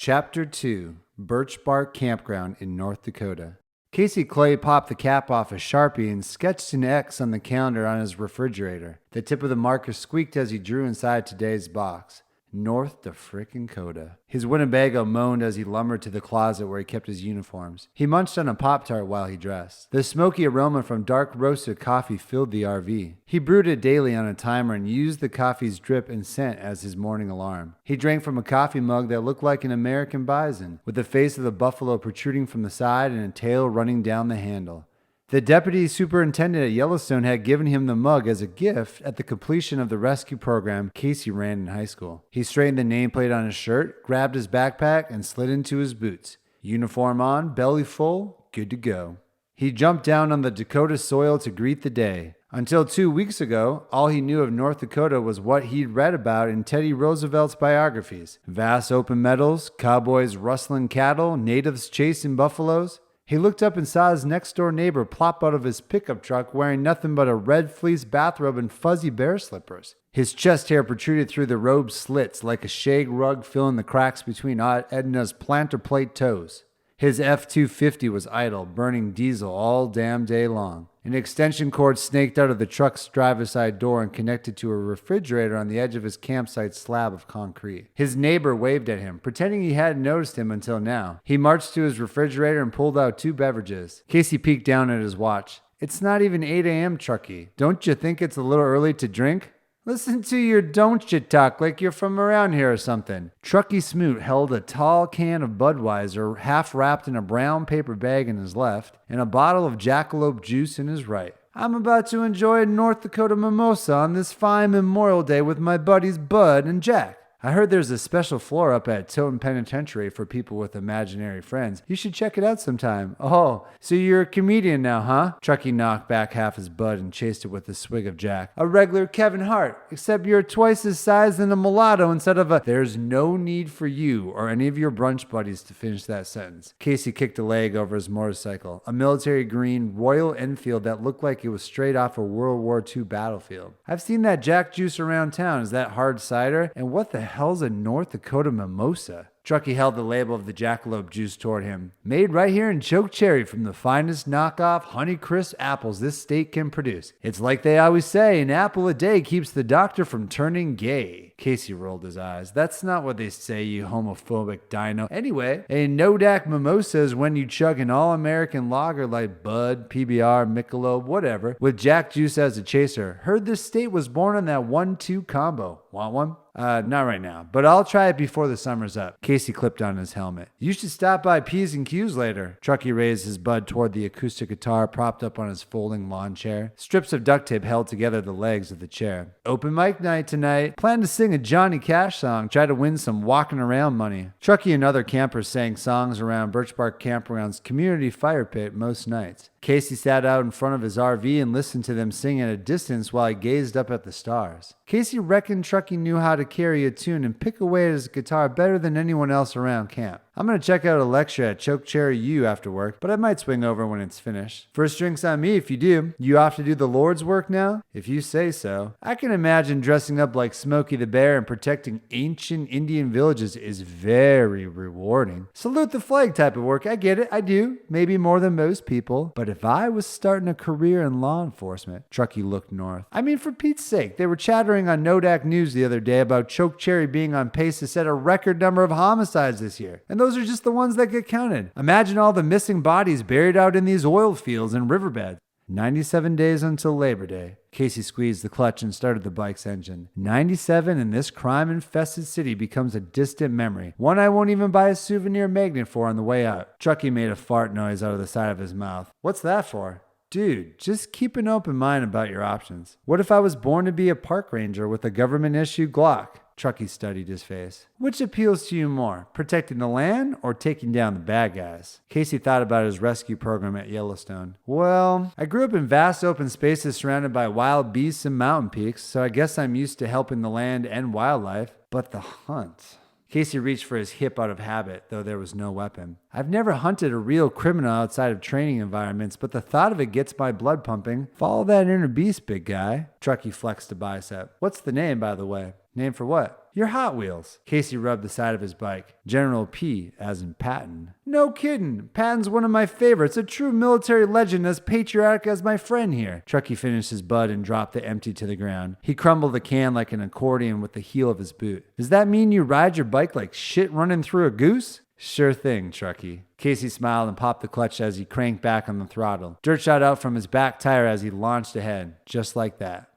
Chapter 2, Birchbark Campground in North Dakota. Casey Clay popped the cap off a Sharpie and sketched an X on the calendar on his refrigerator. The tip of the marker squeaked as he drew inside today's box. North Dakota. His Winnebago moaned as he lumbered to the closet where he kept his uniforms. He munched on a Pop-Tart while he dressed. The smoky aroma from dark roasted coffee filled the RV. He brewed it daily on a timer and used the coffee's drip and scent as his morning alarm. He drank from a coffee mug that looked like an American bison, with the face of the buffalo protruding from the side and a tail running down the handle. The deputy superintendent at Yellowstone had given him the mug as a gift at the completion of the rescue program Casey ran in high school. He straightened the nameplate on his shirt, grabbed his backpack, and slid into his boots. Uniform on, belly full, good to go. He jumped down on the Dakota soil to greet the day. Until 2 weeks ago, all he knew of North Dakota was what he'd read about in Teddy Roosevelt's biographies. Vast open meadows, cowboys rustling cattle, natives chasing buffaloes. He looked up and saw his next-door neighbor plop out of his pickup truck wearing nothing but a red fleece bathrobe and fuzzy bear slippers. His chest hair protruded through the robe's slits like a shag rug filling the cracks between Aunt Edna's planter plate toes. His F-250 was idle, burning diesel all damn day long. An extension cord snaked out of the truck's driver's side door and connected to a refrigerator on the edge of his campsite slab of concrete. His neighbor waved at him, pretending he hadn't noticed him until now. He marched to his refrigerator and pulled out 2 beverages. Casey peeked down at his watch. "It's not even 8 a.m., Truckee. Don't you think it's a little early to drink?" "Listen to your don't you talk like you're from around here or something." Truckee Smoot held a tall can of Budweiser half wrapped in a brown paper bag in his left and a bottle of jackalope juice in his right. "I'm about to enjoy a North Dakota mimosa on this fine Memorial Day with my buddies Bud and Jack. I heard there's a special floor up at Tilton Penitentiary for people with imaginary friends. You should check it out sometime." "Oh, so you're a comedian now, huh?" Truckee knocked back half his Bud and chased it with a swig of Jack. "A regular Kevin Hart, except you're twice his size than a mulatto instead of a—" "There's no need for you or any of your brunch buddies to finish that sentence." Casey kicked a leg over his motorcycle, a military green Royal Enfield that looked like it was straight off a World War II battlefield. "I've seen that Jack juice around town. Is that hard cider? And what the hell's a North Dakota mimosa?" Truckee held the label of the jackalope juice toward him. "Made right here in Chokecherry from the finest knockoff Honeycrisp apples this state can produce. It's like they always say, an apple a day keeps the doctor from turning gay." Casey rolled his eyes. "That's not what they say, you homophobic dino. Anyway, a Nodak mimosa is when you chug an all-American lager like Bud, PBR, Michelob, whatever, with Jack juice as a chaser. Heard this state was born on that 1-2 combo. Want one?" Not right now, but I'll try it before the summer's up." Casey clipped on his helmet. "You should stop by P's and Q's later." Truckee raised his Bud toward the acoustic guitar propped up on his folding lawn chair. Strips of duct tape held together the legs of the chair. "Open mic night tonight. Plan to sing a Johnny Cash song. Try to win some walking around money." Truckee and other campers sang songs around Birchbark Campground's community fire pit most nights. Casey sat out in front of his RV and listened to them sing at a distance while he gazed up at the stars. Casey reckoned Truckee knew how to carry a tune and pick away at his guitar better than anyone else around camp. "I'm going to check out a lecture at Chokecherry U after work, but I might swing over when it's finished. First drinks on me if you do. You off to do the Lord's work now?" "If you say so." "I can imagine dressing up like Smokey the Bear and protecting ancient Indian villages is very rewarding. Salute the flag type of work. I get it. I do. Maybe more than most people. But if I was starting a career in law enforcement..." Truckee looked north. "I mean, for Pete's sake, they were chattering on Nodak News the other day about Chokecherry being on pace to set a record number of homicides this year. And those are just the ones that get counted. Imagine all the missing bodies buried out in these oil fields and riverbeds." 97 days until Labor Day. Casey squeezed the clutch and started the bike's engine. 97 in this crime-infested city becomes a distant memory. One I won't even buy a souvenir magnet for on the way out. Truckee made a fart noise out of the side of his mouth. "What's that for?" "Dude, just keep an open mind about your options. What if I was born to be a park ranger with a government-issued Glock?" Truckee studied his face. "Which appeals to you more, protecting the land or taking down the bad guys?" Casey thought about his rescue program at Yellowstone. "Well, I grew up in vast open spaces surrounded by wild beasts and mountain peaks, so I guess I'm used to helping the land and wildlife. But the hunt..." Casey reached for his hip out of habit, though there was no weapon. "I've never hunted a real criminal outside of training environments, but the thought of it gets my blood pumping. Follow that inner beast, big guy." Truckee flexed a bicep. "What's the name, by the way?" Name for what? Your Hot Wheels. Casey rubbed the side of his bike. General P, as in Patton. No kiddin'. Patton's one of my favorites, a true military legend as patriotic as my friend here. Truckee finished his bud and dropped the empty to the ground. He crumbled the can like an accordion with the heel of his boot. Does that mean you ride your bike like shit running through a goose? Sure thing, Truckee. Casey smiled and popped the clutch as he cranked back on the throttle. Dirt shot out from his back tire as he launched ahead, just like that.